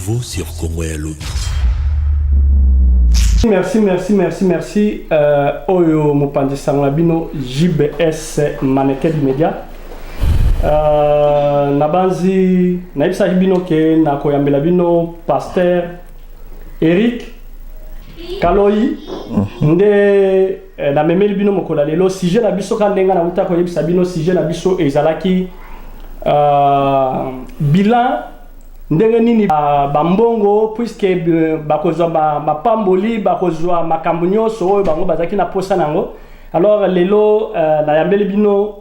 nouveau sur Congo ya Lobby. Merci. Oyo Mopandi Sanglabino, JBS Maneke du Média. Nabanzi, Naibsa Bino ke Nakoyambela Bino, Pasteur Eric Kaloi, Nde na memeli bino mokola lelo, sujet na biso kandenga na uta koyebisa bino sujet na biso ezalaki bilan ndenge nini bambongo puisque bakozwa mapamboli bakozwa makambo nyonso oyo bango bazaki na posa nango. Alors lelo na yambeli bino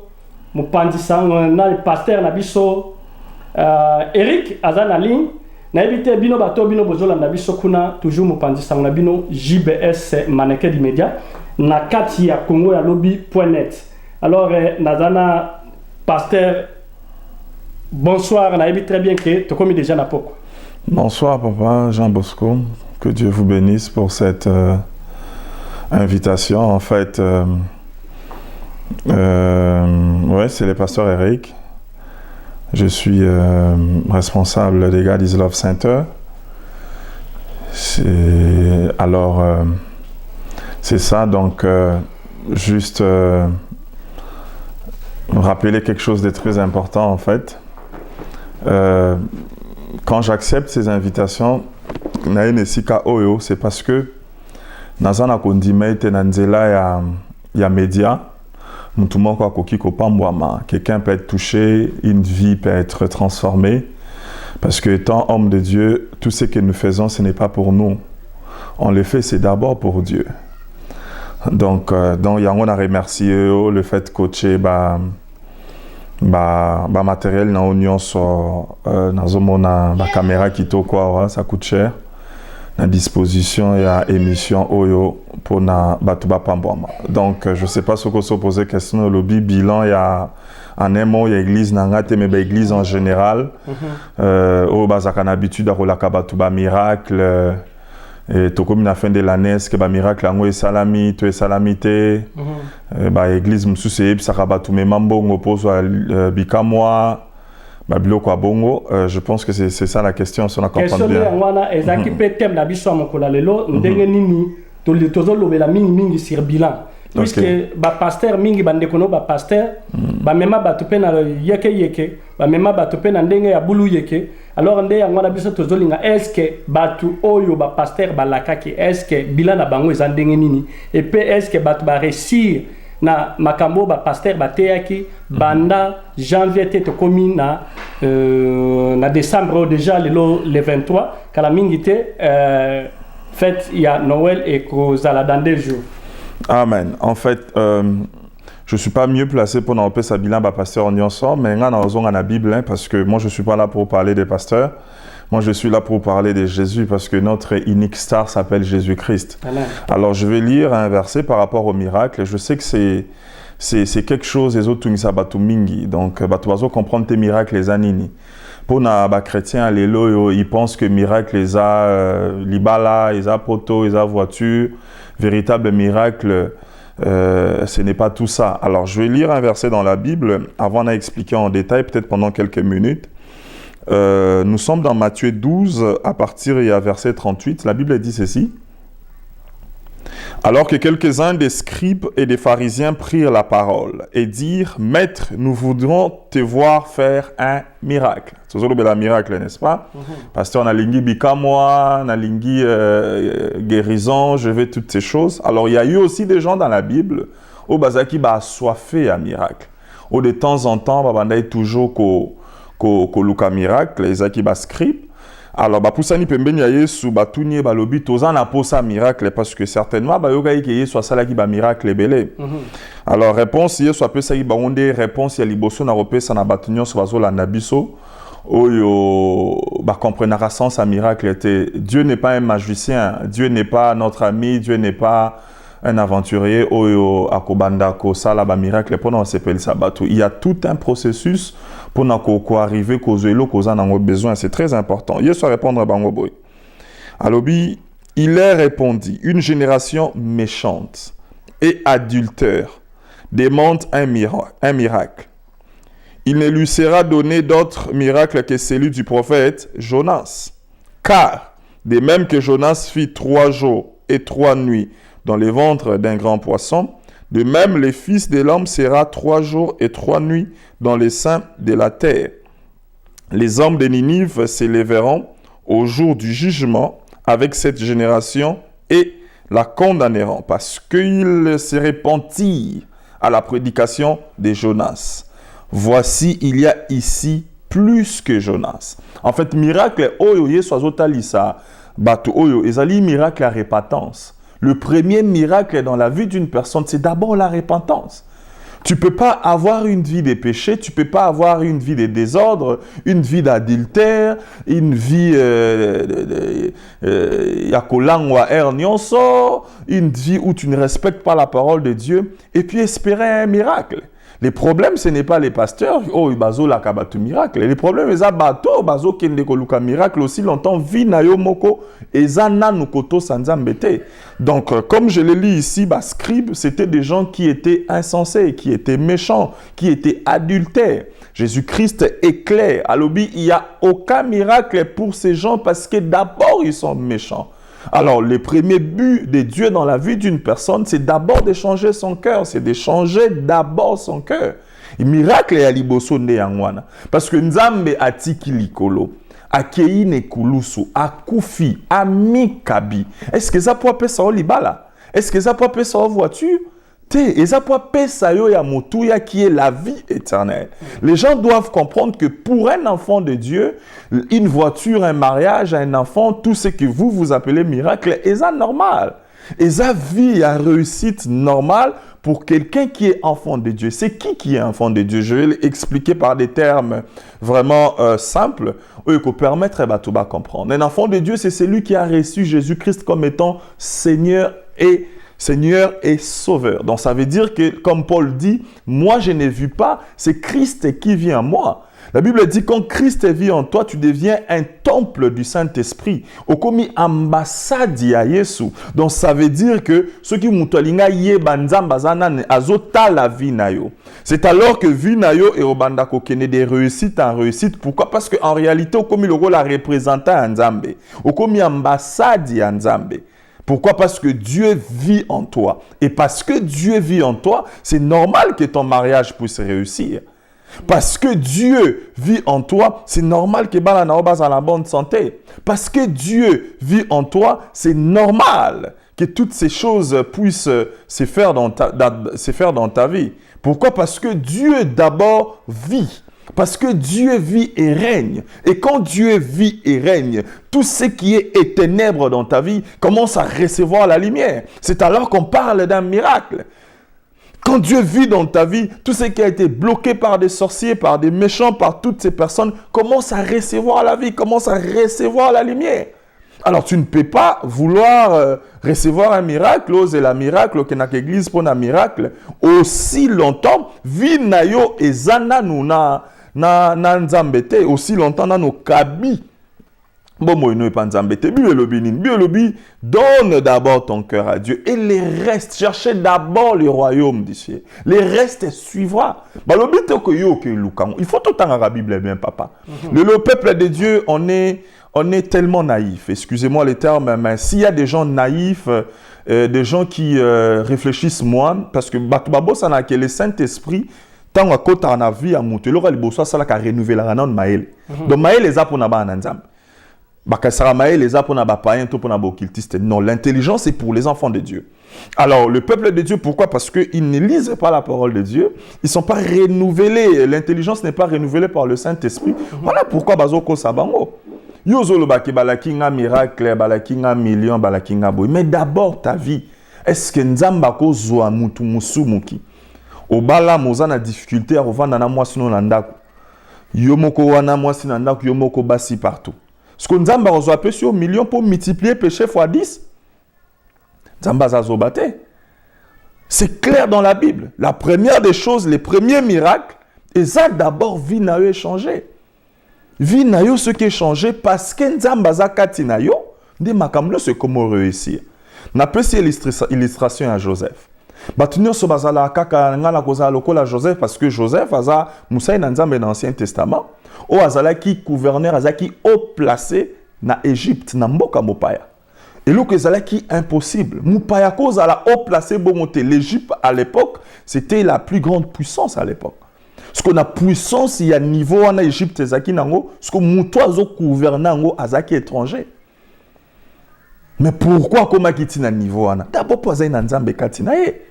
Mopandi Sango na pasteur na biso Eric azana ligne na ebite bino bato bino bozola na biso kuna toujours Mopandi Sango na bino JBS Maneke du Média na kati ya Congo ya Lobby.net. Alors nazana pasteur, bonsoir, on a vu très bien que tu as commis déjà la poko. Bonsoir papa Jean Bosco, que Dieu vous bénisse pour cette invitation. En fait, ouais, c'est le pasteur Eric. Je suis responsable des gars d'Is Love Center. Alors, c'est ça, donc juste rappeler quelque chose de très important en fait. Quand j'accepte ces invitations, c'est parce que dans un condimate nanzela ya média, quelqu'un peut être touché, une vie peut être transformée, parce que étant homme de Dieu, tout ce que nous faisons, ce n'est pas pour nous. On le fait, c'est d'abord pour Dieu. Donc on a remercié le fait de coacher matériel na union sur na caméra qui to quoi ça coûte cher na disposition et à émission oyo pour na batuba pamboma. Donc je sais pas ce que se poser question au lobby bilan il y a en un mot il y a église nangate mais église en général au bazaka na habitude à rolaka batuba miracle. Et tout comme la fin de l'année, est-ce que miracle ango est salami, tu es salamité, église m'soucie, ça rabat tous mes mambongo pose bikamwa, biloko bongo. Je pense que c'est ça la question, si on a compris bien. Question wana ezaki pe thème na biso mokola lelo ndenge nini to lobela mingi sur bilan. Puisque pasteur mingi bandekono pasteur mema batupe na yeke mema batupe na ndenge ya bulu yeke. Alors ndé ngwana biso tozolinga est-ce que batu oyo pasteur balakaki est-ce que bilan na bango ezandenge nini et puis est-ce que batu ba réussir na makambo pasteur bateyaki banda janvier te komi na décembre déjà le 23 kala mingi te fête ya Noël et kozala dans 2 jours. Amen. En fait, je ne suis pas mieux placé pour nous sa bilan pasteur en ensemble, mais on a la Bible, hein, parce que moi je ne suis pas là pour parler des pasteurs, moi je suis là pour parler de Jésus, parce que notre unique star s'appelle Jésus-Christ. Alors je vais lire un verset par rapport au miracle. Je sais que c'est quelque chose, les autres mingi, donc tu comprendre tes miracles les anini. Pour les chrétiens, ils pensent que miracle les a libala, les a poto, les a voiture. Véritable miracle, ce n'est pas tout ça. Alors, je vais lire un verset dans la Bible, avant d'expliquer en détail, peut-être pendant quelques minutes. Nous sommes dans Matthieu 12, à partir et à verset 38. La Bible dit ceci. Alors que quelques-uns des scribes et des pharisiens prirent la parole et dirent « Maître, nous voudrons te voir faire un miracle. » C'est un miracle, n'est-ce pas? Pasteur, on a lingi bikamwa, on a lingi guérison, je veux toutes ces choses. Alors, il y a eu aussi des gens dans la Bible où bazaki ba assoiffé un miracle. Où de temps en temps, babanda toujours ko luka miracle, les aki ba scribe. Alors, pour ça, nous pouvons dire que batunier balobi tozan na posa miracle parce que certainement yoga ki soit ça qui ba miracle belé. Alors réponse hier soit peu ça qui ba onde réponse ya liboso na repé ça na batunyo so bazola na biso oyo ba comprendre sens à miracle était Dieu n'est pas un magicien, Dieu n'est pas notre ami, Dieu n'est pas un aventurier oyo akobanda ko sala ba miracle pendant on s'appelle ça batu. Il y a tout un processus pour n'ako arriver causer lo causer n'ango besoin, c'est très important. Il soit répondre à bango boy. Alobi, il leur répondit, une génération méchante et adultère demande un miracle. Il ne lui sera donné d'autre miracle que celui du prophète Jonas. Car, de même que Jonas fit 3 jours et 3 nuits dans les ventres d'un grand poisson, de même le Fils de l'homme sera 3 jours et 3 nuits dans les seins de la terre. Les hommes de Ninive s'élèveront au jour du jugement avec cette génération et la condamneront parce qu'ils se repentirent à la prédication de Jonas. Voici, il y a ici plus que Jonas. En fait, miracle, oyo yesu azotalisa bato oyo ezali miracle à repentance. Le premier miracle dans la vie d'une personne, c'est d'abord la repentance. Tu ne peux pas avoir une vie de péché, tu ne peux pas avoir une vie de désordre, une vie d'adultère, une vie une vie où tu ne respectes pas la parole de Dieu et puis espérer un miracle. Les problèmes, ce n'est pas les pasteurs, oh, bazo la kabatu miracle. Les problèmes, c'est bato, bazo kende koluka miracle aussi longtemps, vi na yo moko, ezana nukoto sanzambete. Donc, comme je le lis ici, scribes, c'était des gens qui étaient insensés, qui étaient méchants, qui étaient adultères. Jésus-Christ est clair. À l'obi, il n'y a aucun miracle pour ces gens parce que d'abord, ils sont méchants. Alors, le premier but de Dieu dans la vie d'une personne, c'est d'abord de changer son cœur. C'est de changer d'abord son cœur. Le miracle est à liboso nde yangwana. Parce que Nzambe atiki likolo, akei ne kulusu, akufi, amikabi. Est-ce que ça peut appeler ça au libala? Est-ce que ça peut appeler ça en voiture? Et ça peut appeler ça ya motuya qui est la vie éternelle. Les gens doivent comprendre que pour un enfant de Dieu, une voiture, un mariage, un enfant, tout ce que vous appelez miracle, est ça normal. Et ça vie à réussite normale pour quelqu'un qui est enfant de Dieu. C'est qui est enfant de Dieu? Je vais l'expliquer par des termes vraiment simples pour permettre à Batouba comprendre. Un enfant de Dieu, c'est celui qui a reçu Jésus-Christ comme étant Seigneur et Sauveur. Donc ça veut dire que, comme Paul dit, moi je n'ai vu pas, c'est Christ qui vit en moi. La Bible dit, quand Christ vit en toi, tu deviens un temple du Saint-Esprit. Okomi ambassade ya Yesu. Donc ça veut dire que ceux qui mutolinga yeba nzamba zana azota la vie na yo. C'est alors que vie na yo et obanda kokene des réussites en réussite. Pourquoi? Parce qu'en réalité, okomi logo la représentant en Nzambe. Okomi ambassade ya Nzambe. Pourquoi? Parce que Dieu vit en toi. Et parce que Dieu vit en toi, c'est normal que ton mariage puisse réussir. Parce que Dieu vit en toi, c'est normal que Bala Naobas a la bonne santé. Parce que Dieu vit en toi, c'est normal que toutes ces choses puissent se faire dans ta vie. Pourquoi? Parce que Dieu d'abord vit. Parce que Dieu vit et règne. Et quand Dieu vit et règne, tout ce qui est ténèbres dans ta vie commence à recevoir la lumière. C'est alors qu'on parle d'un miracle. Quand Dieu vit dans ta vie, tout ce qui a été bloqué par des sorciers, par des méchants, par toutes ces personnes, commence à recevoir la vie, commence à recevoir la lumière. Alors, tu ne peux pas vouloir recevoir un miracle, oser la miracle, que notre église pour un miracle, aussi longtemps, vie nayo et zana nuna na nzambete, aussi longtemps na no kabi. Biolobi, donne d'abord ton cœur à Dieu et les restes, cherchez d'abord le royaume du ciel. Les restes suivra. Il faut tout le temps la Bible bien, papa. Le peuple de Dieu, on est tellement naïf. Excusez-moi les termes, mais s'il y a des gens naïfs, des gens qui réfléchissent moins, parce que Batubabo, ça n'a que le Saint-Esprit, tant à côté en vie à monter, l'aura le besoin, ça l'a qu'à renouveler la ranon maël. Donc maël les a pour n'a pas un ensemble. Non, l'intelligence est pour les enfants de Dieu. Alors, le peuple de Dieu, pourquoi? Parce qu'ils ne lisent pas la parole de Dieu. Ils ne sont pas renouvelés. L'intelligence n'est pas renouvelée par le Saint-Esprit. Voilà pourquoi Bazoko Sabango. Miracle, million, mais d'abord ta vie. Est-ce que Nzambako zoa mutu musumuki? Obala mozana difficulté à revendre na mwasino nandaku. Yomoko wana mwasi nandaku, yomoko basi partout. Ce que Nzamba reçoit peu sur millions pour multiplier péché fois 10. Nzamba zazobate. C'est clair dans la Bible. La première des choses, les premiers miracles, et ça d'abord, vie n'a eu changé. Vie n'a eu ce qui est changé parce que Nzamba zakati na yo, de makamlo c'est comment réussir. N'a pas cette illustration à Joseph. Batunyo so bazala kaka ngala koza lokola Joseph parce que Joseph aza Moussa Nzambe dans l'Ancien Testament. O azala qui gouverneur azaki haut placé na Égypte, na mboka mopaya. Et là, c'est impossible. Mopaya cause à la haut placé bonté. L'Égypte, à l'époque, c'était la plus grande puissance à l'époque. Ce qu'on a puissance, il y a niveau en Égypte, ce que moutoiseau gouvernant azaki étranger. Mais pourquoi comme akiti na niveau ana? D'abord pour azai na nzambe katina ye.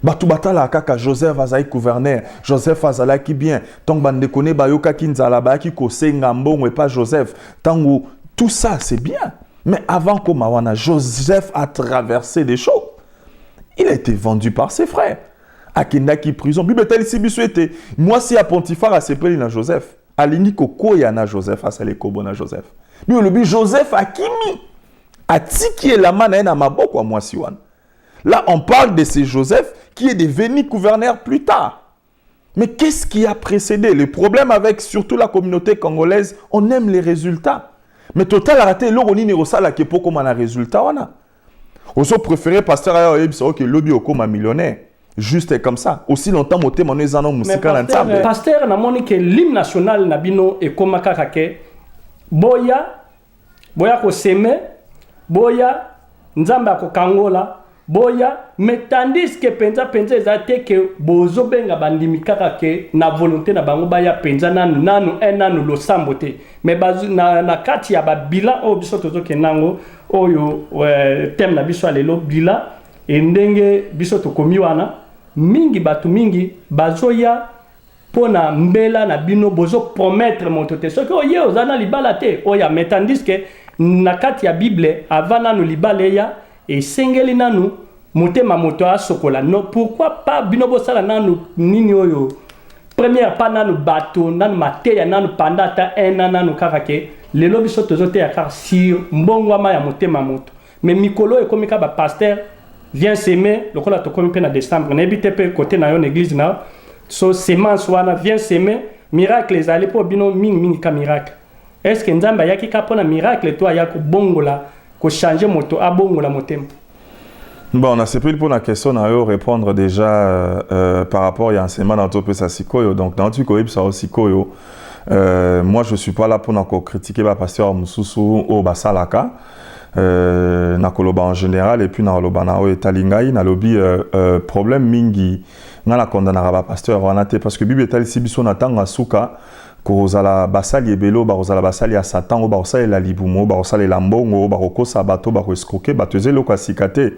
Batu batala kaka Joseph azai gouverneur. Joseph azala ki bien. Tant bande kone bayoka ki nzala ba ki kose ngambongo et pas Joseph. Tango tout ça c'est bien. Mais avant comme wana Joseph a traversé des choses. Il a été vendu par ses frères. Akendaki prison. Bible tel si biso était. Moi si à Pontifar a sepeli na Joseph. Alingi koko ya na Joseph asale kobo na Joseph. Bible le bi Joseph akimi. Atiki la manana maboko moi siwan. Là, on parle de ce Joseph qui est devenu gouverneur plus tard. Mais qu'est-ce qui a précédé? Le problème avec surtout la communauté congolaise, on aime les résultats. Mais total arrêté, l'oroni n'est pas là qui est pour comme un résultat. On a préféré pasteur à que lobby au comme un millionnaire. Juste comme ça. Aussi longtemps, mon thème, on est en musique ensemble. Pasteur, n'a moni que l'hymne national nabino et comme kakake. Boya ko seme. Boya, nzamba ko kangola, boya, mais tandis que penza ezate que bozo benga bandimi kaka ke na volonté na bango baya penza nanu nanu lo sambote. Mais bazu na kati ya ba bila o biso tozo ke nango oyo thème na biso alelo bila e ndenge biso to komi wana mingi batu mingi bazoya pona mbela na bino bozo promettre montote. Ce que oye ozana libala te oya mais tandis que na kati ya Bible avant nanu libale ya et sengeli nanu motema moto asokola. Non, pourquoi pas binobo sala nanu nini oyo première pas nanu bato nanu mateya nanu pandata un an nanu kakake lelo biso tozote ya kar si mbongwama ya motema moto mais mikolo ekomika ba pasteur vient s'aimer lokola to komi pe na décembre na ebite pe côté na yo église na so semence wana vient s'aimer miracle ezali po bino mingi ka miracle. Est-ce que nzamba yaki ka pona miracle toi ya ko bongola ko changer moto a bongola motema? Bon, on a sepelé pour la question à répondre déjà par rapport à enseignement dans tout ça sikoyo. Donc dans tout koib ça aussi koyo. Moi je suis pas là pour encore critiquer le pasteur Mususu au basalaka. Na koloba en général et puis na koloba na o etalingai na lobi problème mingi na la condamnera ba pasteur wana te parce que bible etali sibiso na tanga suka kozala basali ebelo bazala basali ya satan o basali la libumo basali la mbongo bakokosa bato bakoescroquer bato ezelo kwa sikate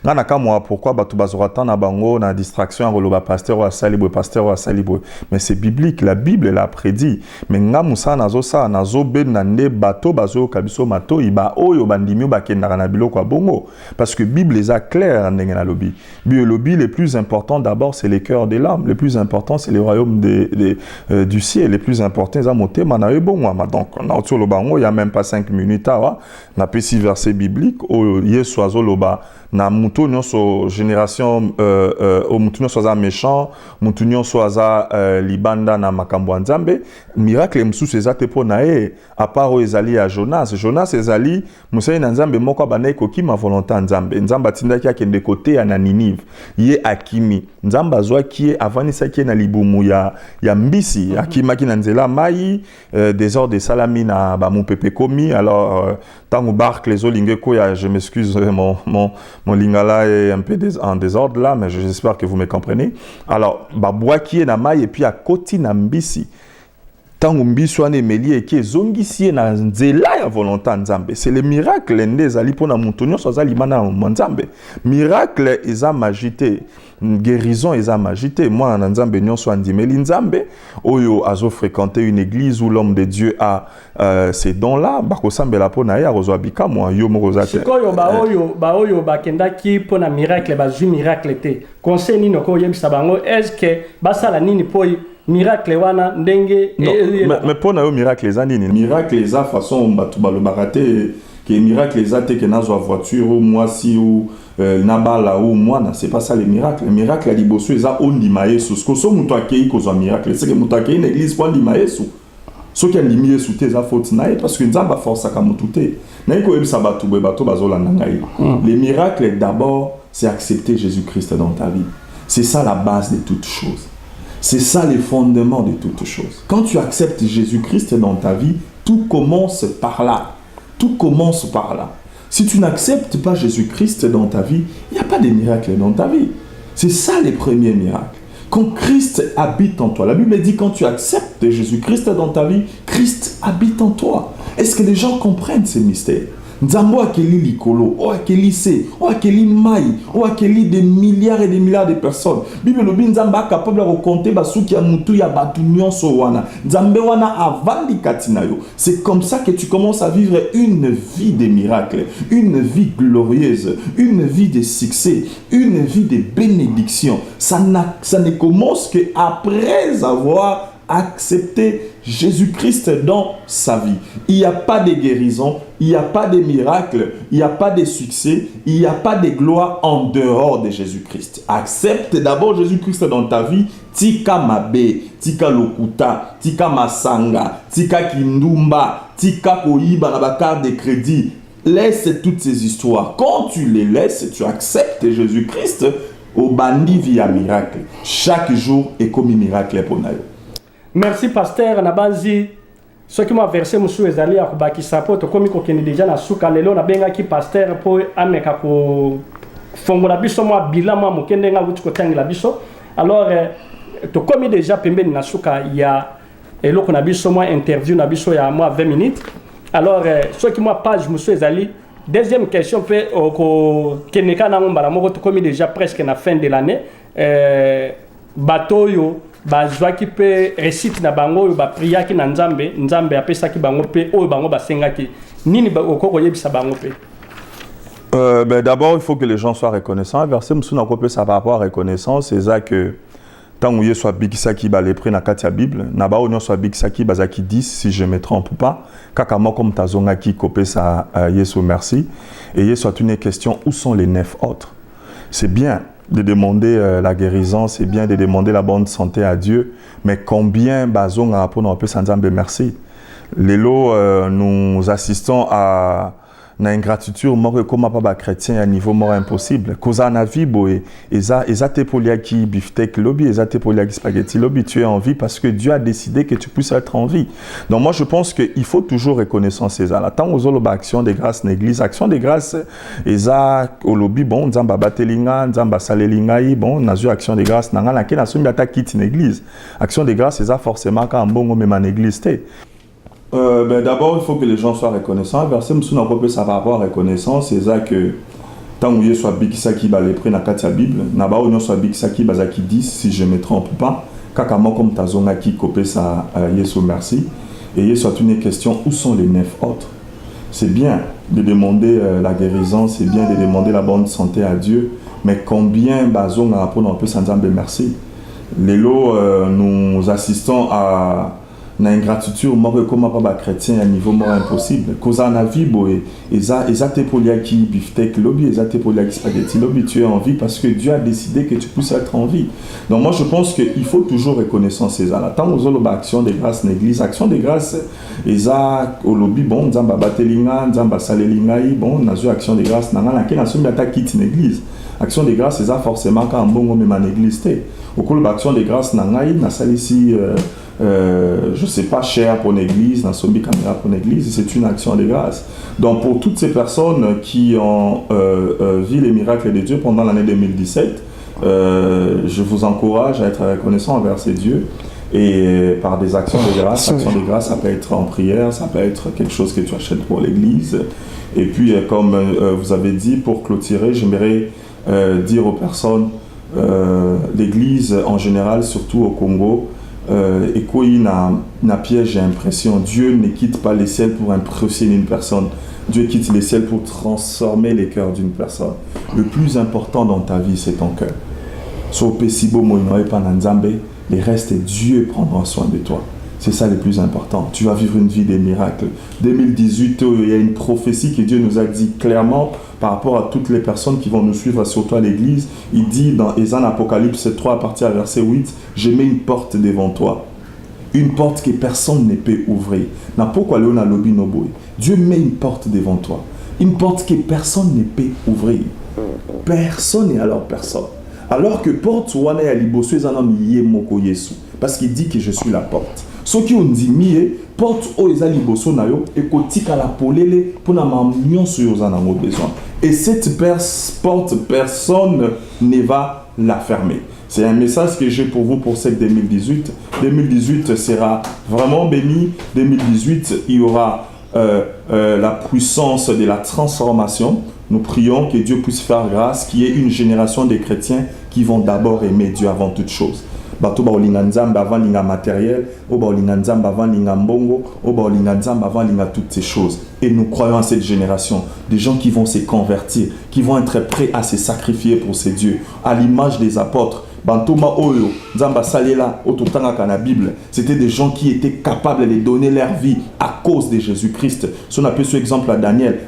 ngana kamwa pourquoi bato bazorata na bango na distraction ya koloba pasteur wa salibwe pasteur wa salibwe mais c'est biblique la Bible l'a prédit mais ngamusa nazo ben na nde bato bazo kabiso mato iba oyo bandimio bakendaka na biloko ya bongo parce que Bible les a clair ndenge na lobi biologie le plus important d'abord c'est les cœurs de l'homme le plus important c'est le royaume du ciel le plus important c'est monter manae bon donc on a le bango il y a même pas 5 minutes na pesi verset biblique o yesu azoloba na mutu nyonso génération o mutu nyonso za méchant mutu nyonso za libanda na makambo ya nzambe miracle msusu ezate po na e à part o ezali ya Jonas ezali musai na nzambe moko bana ekoki ma volonté ya nzambe atindaki akende kote ya na Ninive ye akimi nzambe azwaki avanisaki na libumu ya mbisi akimaki na nzela mai désordre de salami na ba mupepe komi alors tango barque les olingeko ya je m'excuse mon lingala est un peu en désordre là mais j'espère que vous me comprenez alors ba boaki na mai et puis à koti na mbisi tango mbiso ane meli eke zongisi na nzela ya volonté nzambe c'est le miracle nde zali pona mutu nyonso azali mana nzambe miracle eza magité guérison eza magité moi na nzambe nyonso andimeli nzambe oyo azo fréquenter une église où l'homme de Dieu a ces dons là bakosambela pona ya rozwa bikamo yo moko za te sikoyo ba oyo bakendaki pona miracle bazwi miracle te conseil nino ko yebisa bango est-ce que basala nini po miracle wana ndenge mais pona yo miracle eza nini miracle eza façon batu balobaka te que miracle eza te que nazwa voiture ou moi si ou nabala ou moi c'est pas ça le miracle a liboso eza ondima yesu ce que so mutu akei kozwa miracle c'est que mutu akei na église po ondima yesu soki andimi yesu te eza faute na ye parce que nzambe aforçaka mutu te nayi koyebisa bato boye bato bazolanda ngai les miracles d'abord c'est accepter Jésus-Christ dans ta vie c'est ça la base de toutes choses. C'est ça le fondement de toutes choses. Quand tu acceptes Jésus-Christ dans ta vie, tout commence par là. Tout commence par là. Si tu n'acceptes pas Jésus-Christ dans ta vie, il n'y a pas de miracle dans ta vie. C'est ça les premiers miracles. Quand Christ habite en toi, la Bible dit quand tu acceptes Jésus-Christ dans ta vie, Christ habite en toi. Est-ce que les gens comprennent ces mystères? Nzambo akeli likolo, o akeli se, o akeli mai, o akeli des milliards et des milliards de personnes. Bible lobi nzamba capable de compter basuki ya mutu ya batu nyonso wana. Nzambe wana avandi katina yo. C'est comme ça que tu commences à vivre une vie de miracles, une vie glorieuse, une vie de succès, une vie de bénédiction. Ça ne commence qu'après avoir accepté Jésus-Christ dans sa vie. Il n'y a pas de guérison, il n'y a pas de miracle, il n'y a pas de succès, il n'y a pas de gloire en dehors de Jésus-Christ. Accepte d'abord Jésus-Christ dans ta vie. Tika mabe, tika lokuta, tika masanga, tika kindumba, tika koyiba na bakar de crédit. Laisse toutes ces histoires. Quand tu les laisses, tu acceptes Jésus-Christ, au bandi via miracle. Chaque jour est comme un miracle pour nous. Merci pasteur Nabanzi. Ce qui m'a versé monsieur ezali akubakisa po to komi ko keni déjà na suka lelo na benga ki pasteur po ameka ko fongola biso mo bila mo mokende nga wuti ko tangila biso. Alors to komi déjà pembeni na suka ya eloko na biso mo interview na biso ya mo 20 minutes. Alors ce qui m'a page monsieur ezali deuxième question pe ko keneka na ngombala moko to komi déjà presque na fin de l'année batoyo bazwaki pe récite na bango oyo bapriaki na nzambe nzambe apesaki bango pe oyo bango basengaki nini okoko yebisa bango pe d'abord il faut que les gens soient reconnaissants verset musuna ko pesa par rapport à reconnaissance c'est ça que tant que soit bikisaki ba les prix na katia bible na ba onyo soit bikisaki bazaki 10 si je me trompe pas kaka mo comme tazongaki ko pesa Yesu merci et Yesu a une question où sont les 9 autres c'est bien de demander la guérison, c'est bien de demander la bonne santé à Dieu, mais combien bazon a pour nous appeler Sanzambe merci. Lélo, nous assistons à une ingratitude mort comme pas chrétien à niveau mort impossible. Cause na vie boé, eza te poliaki beefsteak lobby, eza te poliaki spaghetti lobby, tu es en vie parce que Dieu a décidé que tu puisses être en vie. Donc moi je pense qu'il faut toujours reconnaissance ces là. Tant aux autres action de grâce l'église, action de grâce eza au lobby bon nzamba batelinga, nzamba salelingai bon nazu action de grâce nanga na kena sumi ata quitte une église. Action de grâce eza forcément quand bon même en église té. D'abord, il faut que les gens soient reconnaissants. Verset Moussou peut ça par rapport à reconnaissance, c'est ça que tant que soit bikisaki ba les prix na katia Bible, na ba onyo soit bikisaki bazaki 10 si je me trompe pas. Kakamo comme tazongaki kopé ça Yesu merci. Et Yesu a une question où sont les 9 autres? C'est bien de demander la guérison, c'est bien de demander la bonne santé à Dieu, mais combien bazon a pour nous peut s'ensemble merci. Lélo nous assistons à na ingratitude mort comme pas chrétien à niveau mort impossible cause na vie boé eza te poliaki beefsteak lobby eza te poliaki spaghetti lobby tu es en vie parce que Dieu a décidé que tu puisses être en vie. Donc moi je pense que il faut toujours reconnaissance ces là tant aux autres action de grâce l'église action de grâce eza au lobby bon nzamba batelinga nzamba salelingai bon nazu action de grâce nanga na kena sumi ata quitte une église action de grâce eza forcément quand bongo même en église té au cours action de grâce nangai na salisi je sais pas, cher pour l'église, dans son caméra pour l'église, c'est une action de grâce. Donc pour toutes ces personnes qui ont vu les miracles de Dieu pendant l'année 2017, je vous encourage à être reconnaissant envers ces dieux et par des actions de grâce. Action de grâce, ça peut être en prière, ça peut être quelque chose que tu achètes pour l'église. Et puis comme vous avez dit, pour clôturer, j'aimerais dire aux personnes, l'église en général, surtout au Congo, et quoi il n'a piège, j'ai l'impression. Dieu ne quitte pas les ciels pour impressionner une personne. Dieu quitte les ciels pour transformer les cœurs d'une personne. Le plus important dans ta vie, c'est ton cœur. So pesibo moinoe pananzambe, les restes, Dieu prendra soin de toi. C'est ça le plus important. Tu vas vivre une vie des miracles. 2018, il y a une prophétie que Dieu nous a dit clairement par rapport à toutes les personnes qui vont nous suivre, surtout à l'église. Il dit dans Ésaïe Apocalypse 3, à partir du verset 8, « Je mets une porte devant toi. Une porte que personne ne peut ouvrir. » Dieu met une porte devant toi. Une porte que personne ne peut ouvrir. Personne et alors personne. Alors que porte wana ya liboso ezana miyé moko Yesu. Parce qu'il dit que je suis la porte. ceux qui ont dit mié porte au ezali bosso na yo et kotika la polele pour na mamnion sur yo en besoin et cette porte personne ne va la fermer. C'est un message que j'ai pour vous pour cette 2018. 2018 sera vraiment béni. 2018, il y aura la puissance de la transformation. Nous prions que Dieu puisse faire grâce, qu'il y ait une génération de chrétiens qui vont d'abord aimer Dieu avant toute chose. Bato ba olinga nzamba avant linga matériel, o ba olinga nzamba avant linga mbongo, o ba olinga nzamba avant linga toutes ces choses. Et nous croyons à cette génération, des gens qui vont se convertir, qui vont être prêts à se sacrifier pour ces dieux, à l'image des apôtres. Bantoma Oyo, Nzamba Salela, Ototanga Kana Bible, c'était des gens qui étaient capables de donner leur vie à cause de Jésus-Christ. Si on a pris ce exemple à Daniel,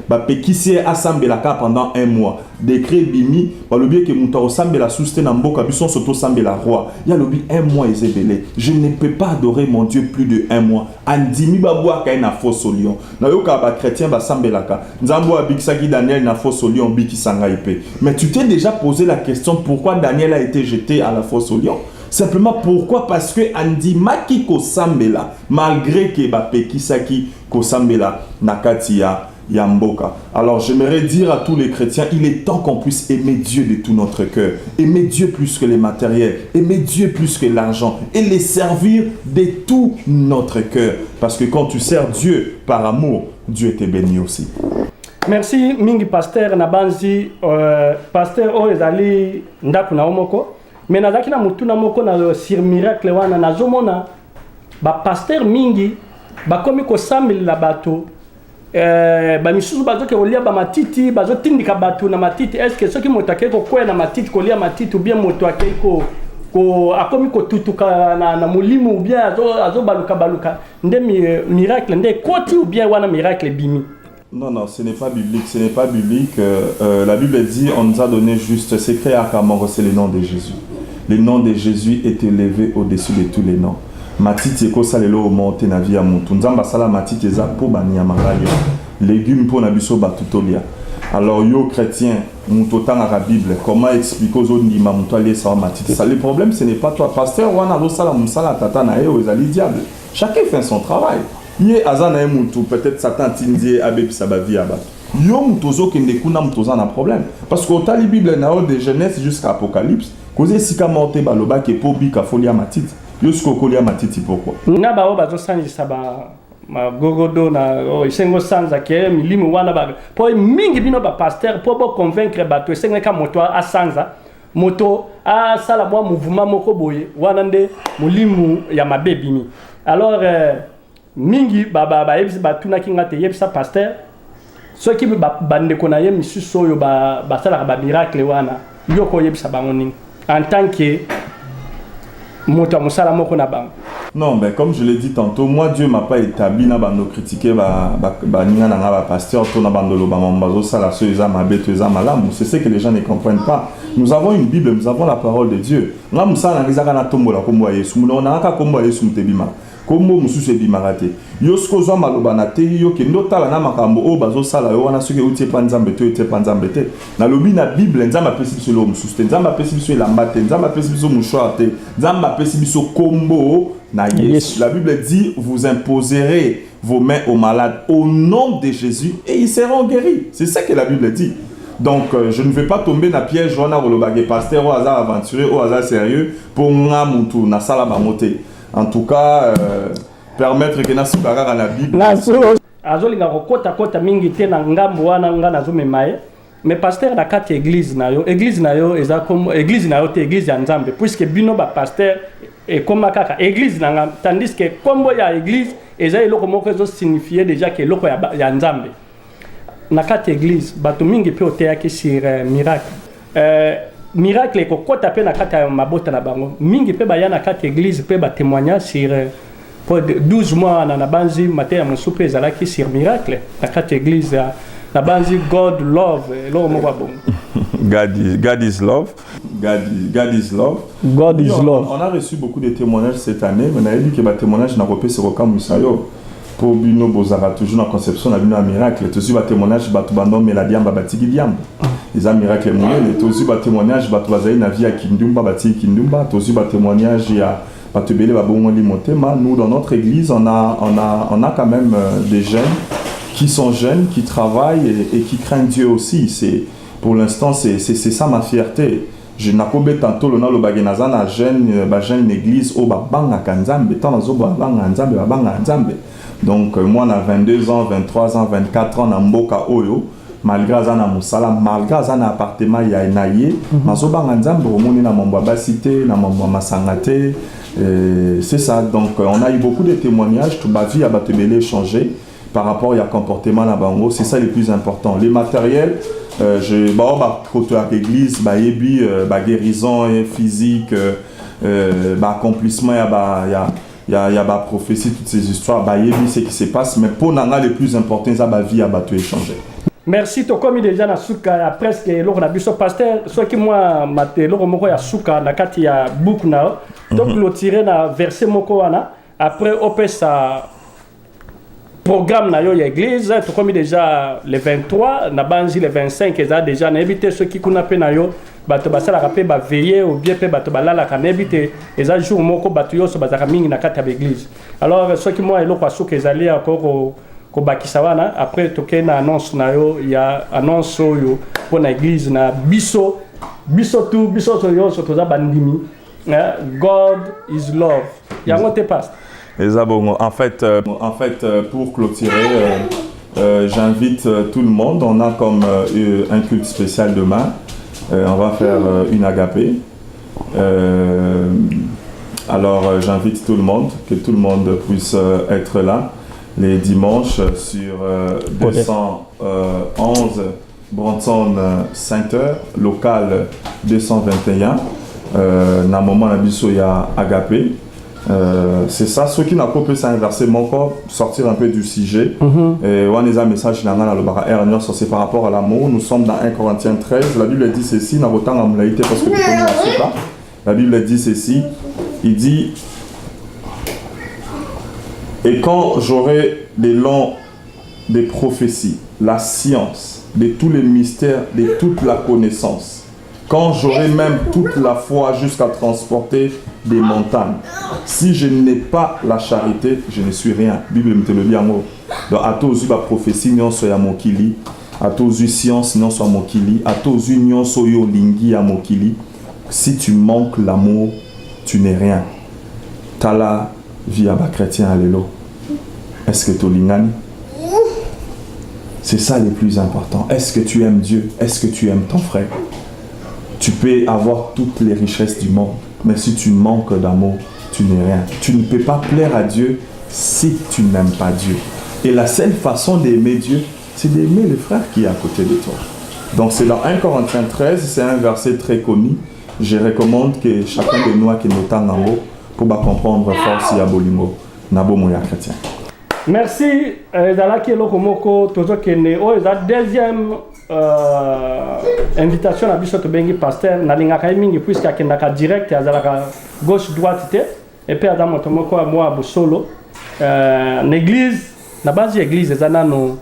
qui s'est assemblé pendant 1 mois, décret Bimi, le bien que Moutao Sambela Sousten Amboka, Bisson Soto Sambela Roi, il y a le bien 1 mois et zébélé. Je ne peux pas adorer mon Dieu plus de 1 mois. Andimi Baboua Kaina Fosso Lion. Nayoka ba chrétien ba Sambelaka. Nzambo Abiksagi Daniel na Fosso Lion Biki Sangaipe. Mais tu t'es déjà posé la question pourquoi Daniel a été jeté à la fosse au lion? Simplement pourquoi? Parce que Andi Maki Kosambela, malgré que Bapekisaki Kosambela Nakatia Yamboka. Alors j'aimerais dire à tous les chrétiens, il est temps qu'on puisse aimer Dieu de tout notre cœur, aimer Dieu plus que les matériels, aimer Dieu plus que l'argent et les servir de tout notre cœur. Parce que quand tu sers Dieu par amour, Dieu te bénit aussi. Merci mingi pasteur Nabanzi, pasteur Oezali Ndakuna Omoko. Mais nazaki na mutuna moko na sur miracle wana nazomona ba pasteur mingi bakomi ko sambela bato ba misusu bazoke kolia ba matiti bazotindika bato na matiti. Est-ce que soki motake ko kwena na matiti kolia matiti ou bien moto akei ko akomi ko tutuka na mulimu ou bien azo baluka nde miracle nde koti ou bien wana miracle bimi? Non, non, ce n'est pas biblique, ce n'est pas biblique. La Bible dit, on nous a donné juste secret à Kamoro, c'est le nom de Jésus. Le nom de Jésus est élevé au-dessus de tous les noms. Matiti eko salelo monte na via mutu. Nzamba sala matiti eza po bania magayo. Légumes pour nabiso batutolia. Alors yo chrétien, mutu tanga la Bible, comment expliquer aux autres ndima mutu ali sa matiti? Ça le problème ce n'est pas toi pasteur wana do sala musala tata na eo ezali diable. Chacun fait son travail. Yé azana mutu peut-être Satan tindie abebi sabavi aba. Yo mutozo kende kuna mutoza na problème parce que au Bible na de Genèse jusqu'à Apocalypse, cause sika monte baloba ke po bika folia matiti. Yo sko kolia matiti pourquoi? Na ba o bazo sanjisa ba ma gogodo na o isengo sanza ke milimu wana ba po mingi bino ba pasteur po bo convaincre bato isengo ka moto a sanza moto a sala mwa mouvement moko boye wana nde mulimu ya mabebimi. Alors mingi ba yebisi batuna kinga te yebisa pasteur ceux qui bande konaye misusu oyo ba sala ba miracle wana yo ko yebisa bango ningi en tant que moto musala moko na bango. Non, mais comme je l'ai dit tantôt, moi Dieu m'a pas établi na bando critiquer ba ninga na ba pasteur to na bando lo ba mambazo sala so eza mabeto eza malamu. C'est ce que les gens ne comprennent pas. Nous avons une Bible, nous avons la parole de Dieu. Nga musala ngizaka na tombola kombo ya Yesu. Muna na ka kombo ya Yesu mutebima. Kombo mususu ebimarate. Yo skozwa maloba na te yo ke ndotala na makambo o bazo sala yo wana soki utie pa nzambe to utie pa nzambe te. Na lobi na Bible nzambe apesi biso lo mususu te. Nzambe apesi biso elamba te. Nzambe apesi biso mouchoir te. Nzambe apesi biso kombo na Yesu. La Bible dit vous imposerez vos mains aux malades au nom de Jésus et ils seront guéris. C'est ça que la Bible dit. Donc je ne vais pas tomber dans le piège wana rolobage pasteur au hasard aventureux au hasard sérieux pour nga mutu na sala bamote. En tout cas, permettre que na sukara à la Bible. Azolinga kota mingi te na ngambo wana nga nazomemaye. Mais pasteur na kati église na yo eza comme église na yo te église ya Nzambe puisque bino ba pasteur et comme kaka église na nga tandis que kombo ya église eza eloko moko ezo signifier déjà que eloko ya Nzambe. Na kati église bato mingi pe oteyaki sur miracle. Miracle ko kota pe na kati ya mabota na bango mingi pe baya na kati église pe ba témoignage sur pour 12 mois na banzi matin mon soupe ezalaki sur miracle na kati église na banzi God love lo mo ba bon God is love. God is love. God is love. On a reçu beaucoup de témoignages cette année, mais on a dit que les témoignages na repé sur Roka Musayo pour bino bozara toujours na conception na bino miracle tous ba témoignage batu bando meladiamba batiki diamba. Les miracles monene tous ba témoignage batu bazali na via kindumba batiki kindumba tous ba témoignage ya Nous, dans notre église, on a quand même des jeunes qui sont jeunes, qui travaillent et qui craignent Dieu aussi. Pour l'instant, c'est ça ma fierté. Je n'ai pas tantôt le bagénaza na jeune église au babanga kanzambe tant zo babanga nzambe babanga nzambe. Donc moi na 22 ans, 23 ans, 24 ans na mboka oyo malgré azana musala malgré azana appartement ya naye mazo banga nzambe omoni na mambo basité na mambo masangate. C'est ça. Donc on a eu beaucoup de témoignages tout ma vie a batebele changé par rapport à comportement là bango, c'est ça le plus important. Les matériels côté à l'église guérison physique accomplissement il y a prophétie toutes ces histoires ce qui se passe mais pour nanga le plus important ça vie a tout échanger. Merci to comme déjà na suka presque loko na biso pasteur soit qui moi mate loko moko ya suka na kati ya book na donc le tirer na verset moko wana après opesa programme na yo ya église tout comme déjà le 23 na banzi le 25 eza déjà na éviter ceux qui kuna pe na yo bato basala rapé ba veiller ou bien pe bato balala ka éviter eza jour moko bato yo so bazaka mingi na kati ya église alors ceux qui moi eloko asuka ezali encore ko bakisa wana après toke na annonce na yo ya annonce yo pour na église na biso so yo so toza bandimi God is love yango te passe. En fait, pour clôturer, j'invite tout le monde. On a comme un culte spécial demain. On va faire une agapé. Alors, j'invite tout le monde, que tout le monde puisse être là les dimanches sur 211 Bronson Center, local 221. Na moment na biso ya agapé. C'est ça, ceux qui n'ont pas pu s'inverser, mon corps, sortir un peu du sujet. Et on a un message dans le bar c'est par rapport à l'amour. Nous sommes dans 1 Corinthiens 13. La Bible dit ceci, n'a autant en molaïté parce que nous connaissons pas. La Bible dit ceci, il dit et quand j'aurai des longs des prophéties, la science, de tous les mystères, de toute la connaissance. Quand j'aurai même toute la foi jusqu'à transporter des montagnes. Si je n'ai pas la charité, je ne suis rien. Bible me te le dit en mot. Donc, à tous la prophétie, non soit à mokili. À tous science, non soit mokili. À tous non soit lingi à mokili. Si tu manques l'amour, tu n'es rien. Tala vie à chrétien allélo. Est-ce que tu lingani? C'est ça le plus important. Est-ce que tu aimes Dieu? Est-ce que tu aimes ton frère? Tu peux avoir toutes les richesses du monde, mais si tu manques d'amour, tu n'es rien. Tu ne peux pas plaire à Dieu si tu n'aimes pas Dieu. Et la seule façon d'aimer Dieu, c'est d'aimer le frère qui est à côté de toi. Donc c'est dans 1 Corinthiens 13, c'est un verset très connu. Je recommande que chacun de nous qui nous tend en haut pour comprendre fort si y a bolimo, nabo moya chrétien. Merci. Zalaki lokomoko tozo kene o eza deuxième invitation à biso to bengi pasteur na linga kai mingi puisque akendaka direct azalaka gauche droite te et puis adam motomoko a moi busolo l'église na base église ezanano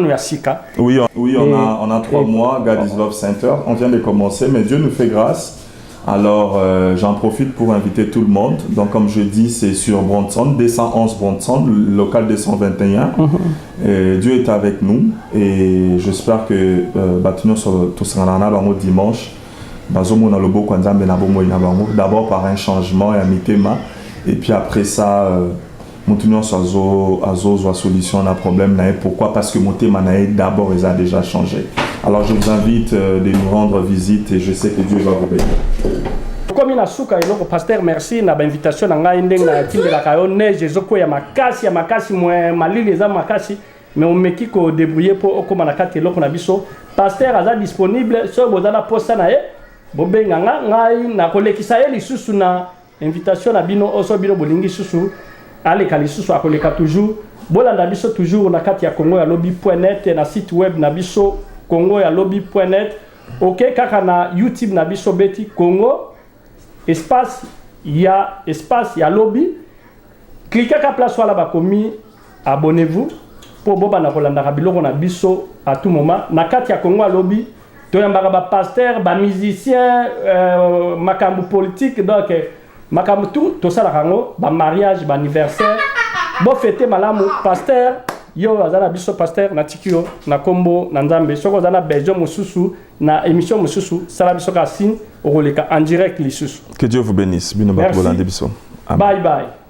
ya sika. Oui, on a 3 mois God is Love Center. On vient de commencer mais Dieu nous fait grâce. Alors, j'en profite pour inviter tout le monde. Donc, comme je dis, c'est sur Bronson, 211 Bronson, local 221. Et Dieu est avec nous. Et j'espère que tout sera là dimanche. D'abord par un changement et un mitema. Et puis après ça, nous sommes à la solution à un problème. Pourquoi? Parce que mon thème d'abord il a déjà changé. Alors je vous invite de nous rendre visite et je sais que Dieu va vous bénir. Comme il a souka et donc pasteur merci na invitation na ngai ndeng na tinde la kayo neige zoko ya makasi mwe malili za makasi mais on meki ko débrouiller pour okoma na kati loko na biso pasteur aza disponible so bozala posta na ye bobenga ngai na kolekisa ye lisusu na invitation na bino oso bino bolingi susu aleka lisusu akoleka toujours bolanda biso toujours na kati ya Congo ya lobby.net na site web na biso Congo ya lobby.net OK kaka na YouTube na biso beti Congo espace ya lobby cliquez ka place wala ba komi abonnez-vous pour boba na kolanda biloko na biso à tout moment na kati ya Congo ya lobby to yambaka ba pasteur ba musicien makambu politique donc makambo tout tosalaka yango bamariage baanniversaire bofete malamu pasteur yo aza na biso pasteur natiki yo na kombo na nzambe soki oza na besoin mosusu na émission mosusu sala biso ka signe okoleka en direct lisusu. Que Dieu vous bénisse. Bino bato bolande biso. Amen. Bye bye.